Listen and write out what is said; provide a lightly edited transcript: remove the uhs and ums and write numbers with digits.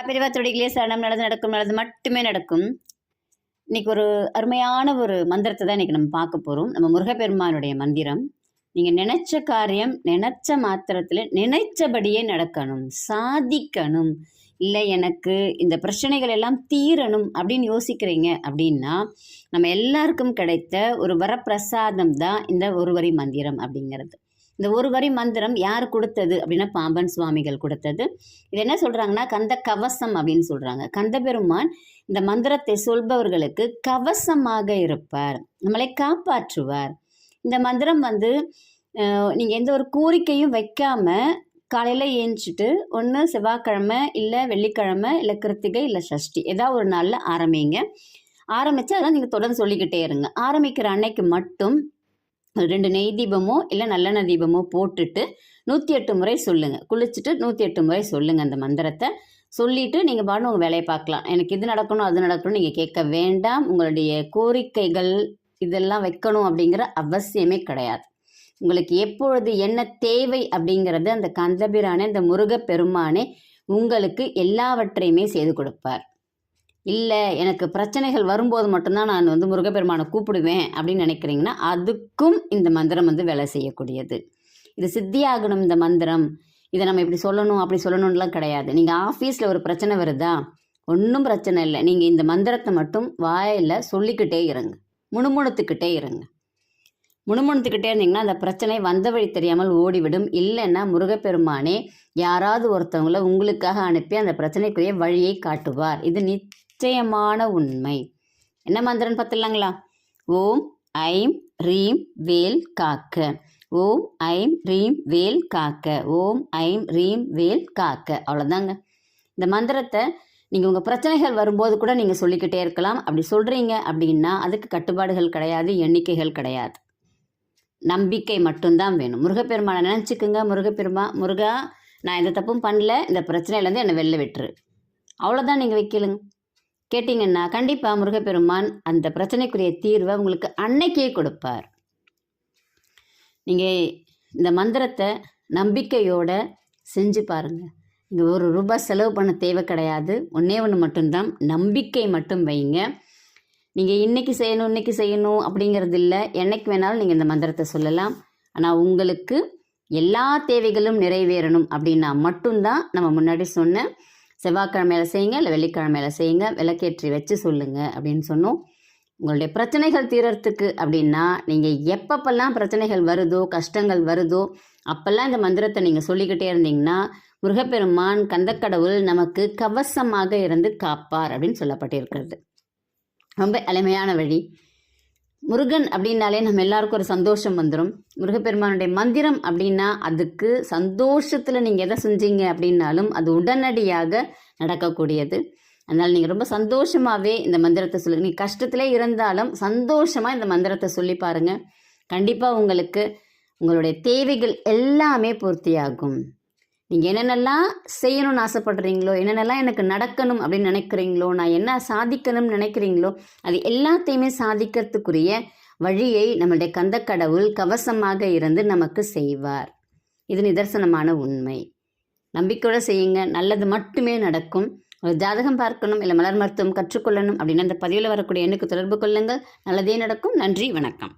பெரியவா தொடிகளே சரணம். நல்லது நடக்கும், நல்லது மட்டுமே நடக்கும். இன்னைக்கு ஒரு அருமையான ஒரு மந்திரத்தை தான் இன்னைக்கு நம்ம பார்க்க போகிறோம். நம்ம முருகப்பெருமானுடைய மந்திரம். நீங்கள் நினைச்ச காரியம் நினைச்ச மாத்திரத்தில் நினைச்சபடியே நடக்கணும், சாதிக்கணும். இல்லை எனக்கு இந்த பிரச்சனைகள் எல்லாம் தீரணும் அப்படின்னு யோசிக்கிறீங்க அப்படின்னா, நம்ம எல்லாருக்கும் கிடைத்த ஒரு வரப்பிரசாதம் தான் இந்த ஒரு வரி மந்திரம் அப்படிங்கிறது. இந்த ஒரு வரி மந்திரம் யார் கொடுத்தது அப்படின்னா பாம்பன் சுவாமிகள் கொடுத்தது. இது என்ன சொல்கிறாங்கன்னா கந்த கவசம் அப்படின்னு சொல்கிறாங்க. கந்த பெருமான் இந்த மந்திரத்தை சொல்பவர்களுக்கு கவசமாக இருப்பார், நம்மளை காப்பாற்றுவார். இந்த மந்திரம் நீங்கள் எந்த ஒரு கோரிக்கையும் வைக்காமல் காலையில் ஏஞ்சிட்டு ஒன்று செவ்வாய்க்கிழமை இல்லை வெள்ளிக்கிழமை இல்லை கிருத்திகை இல்லை சஷ்டி ஏதாவது ஒரு நாளில் ஆரம்பித்து அதெல்லாம் நீங்கள் தொடர்ந்து சொல்லிக்கிட்டே இருங்க. ஆரம்பிக்கிற அன்னைக்கு மட்டும் 2 நெய் தீபமோ இல்லை நல்லெண்ணெய் தீபமோ போட்டுட்டு 108 முறை சொல்லுங்கள். குளிச்சுட்டு 108 முறை சொல்லுங்கள். அந்த மந்திரத்தை சொல்லிவிட்டு நீங்கள் பாட்டு உங்கள் வேலையை பார்க்கலாம். எனக்கு இது நடக்கணும் அது நடக்கணும் நீங்கள் கேட்க வேண்டாம். உங்களுடைய கோரிக்கைகள் இதெல்லாம் வைக்கணும் அப்படிங்கிற அவசியமே கிடையாது. உங்களுக்கு எப்பொழுது என்ன தேவை அப்படிங்கிறது அந்த கந்தபிரானே இந்த முருகப்பெருமானே உங்களுக்கு எல்லாவற்றையுமே செய்து கொடுப்பார். இல்லை எனக்கு பிரச்சனைகள் வரும்போது மட்டும்தான் நான் முருகப்பெருமானை கூப்பிடுவேன் அப்படின்னு நினைக்கிறீங்கன்னா அதுக்கும் இந்த மந்திரம் வேலை செய்யக்கூடியது. இது சித்தியாகணும் இந்த மந்திரம். இதை நம்ம இப்படி சொல்லணும் அப்படி சொல்லணும்லாம் கிடையாது. நீங்கள் ஆஃபீஸில் ஒரு பிரச்சனை வருதா, ஒன்றும் பிரச்சனை இல்லை. நீங்கள் இந்த மந்திரத்தை மட்டும் வாயில் சொல்லிக்கிட்டே இருங்க, முணுமுணுத்துக்கிட்டே இருங்க. முணுமுணுத்துக்கிட்டே இருந்தீங்கன்னா அந்த பிரச்சனை வந்த வழி தெரியாமல் ஓடிவிடும். இல்லைன்னா முருகப்பெருமானே யாராவது ஒருத்தவங்கள உங்களுக்காக அனுப்பி அந்த பிரச்சனைக்குரிய வழியை காட்டுவார். இது நிச்சயமான உண்மை. என்ன மந்திரம்னு பார்த்துலாங்களா? ஓம் ஐம் ரீம் வேல் காக்க, ஓம் ஐம் ரீம் வேல் காக்க, ஓம் ஐம் ரீம் வேல் காக்க. அவ்வளோதாங்க. இந்த மந்திரத்தை நீங்கள் உங்கள் பிரச்சனைகள் வரும்போது கூட நீங்கள் சொல்லிக்கிட்டே இருக்கலாம். அப்படி சொல்கிறீங்க அப்படின்னா அதுக்கு கட்டுப்பாடுகள் கிடையாது, எண்ணிக்கைகள் கிடையாது, நம்பிக்கை மட்டும்தான் வேணும். முருகப்பெருமானை நினச்சிக்குங்க. முருகா நான் எந்த தப்பும் பண்ணல, இந்த பிரச்சனையிலேருந்து என்னை வெளில விட்டுரு, அவ்வளோதான். நீங்கள் வைக்கலுங்க. கேட்டிங்கன்னா கண்டிப்பாக முருகப்பெருமான் அந்த பிரச்சனைக்குரிய தீர்வை உங்களுக்கு அன்னைக்கே கொடுப்பார். நீங்கள் இந்த மந்திரத்தை நம்பிக்கையோடு செஞ்சு பாருங்கள். இங்கே ₹1 செலவு பண்ண தேவை கிடையாது. ஒன்றே ஒன்று மட்டும்தான், நம்பிக்கை மட்டும் வைங்க. நீங்கள் இன்றைக்கி செய்யணும் அப்படிங்கிறது இல்லை. என்னைக்கு வேணாலும் நீங்கள் இந்த மந்திரத்தை சொல்லலாம். ஆனால் உங்களுக்கு எல்லா தேவைகளும் நிறைவேறணும் அப்படின்னா மட்டும்தான் நம்ம முன்னாடி சொன்ன செவ்வாய்க்கிழமையில செய்யுங்க இல்லை வெள்ளிக்கிழமையில செய்யுங்க, விளக்கேற்றி வச்சு சொல்லுங்கள் அப்படின்னு சொன்னோம். உங்களுடைய பிரச்சனைகள் தீரத்துக்கு அப்படின்னா நீங்கள் எப்பப்பெல்லாம் பிரச்சனைகள் வருதோ கஷ்டங்கள் வருதோ அப்போல்லாம் இந்த மந்திரத்தை நீங்கள் சொல்லிக்கிட்டே இருந்தீங்கன்னா முருகப்பெருமான் கந்தக்கடவுள் நமக்கு கவசமாக இருந்து காப்பார் அப்படின்னு சொல்லப்பட்டிருக்கிறது. ரொம்ப எளிமையான வழி. முருகன் அப்படின்னாலே நம்ம எல்லாருக்கும் ஒரு சந்தோஷம் வந்துடும். முருகப்பெருமானுடைய மந்திரம் அப்படின்னா அதுக்கு சந்தோஷத்தில் நீங்கள் எதை செஞ்சீங்க அப்படின்னாலும் அது உடனடியாக நடக்கக்கூடியது. அதனால் நீங்கள் ரொம்ப சந்தோஷமாகவே இந்த மந்திரத்தை சொல்லுங்கள். நீங்கள் கஷ்டத்திலே இருந்தாலும் சந்தோஷமாக இந்த மந்திரத்தை சொல்லி பாருங்கள். கண்டிப்பாக உங்களுக்கு உங்களுடைய தேவைகள் எல்லாமே பூர்த்தியாகும். நீங்கள் என்னென்னலாம் செய்யணும்னு ஆசைப்படுறீங்களோ, என்னென்னலாம் எனக்கு நடக்கணும் அப்படின்னு நினைக்கிறீங்களோ, நான் என்ன சாதிக்கணும்னு நினைக்கிறீங்களோ அது எல்லாத்தையுமே சாதிக்கிறதுக்குரிய வழியை நம்மளுடைய கந்தக்கடவுள் கவசமாக இருந்து நமக்கு செய்வார். இது நிதர்சனமான உண்மை. நம்பிக்கையோடு செய்யுங்க, நல்லது மட்டுமே நடக்கும். ஒரு ஜாதகம் பார்க்கணும் இல்லை மலர் மருத்துவம் கற்றுக்கொள்ளணும் அப்படின்னு அந்த பதிவில் வரக்கூடிய எண்ணுக்கு தொடர்பு கொள்ளுங்கள். நல்லதே நடக்கும். நன்றி, வணக்கம்.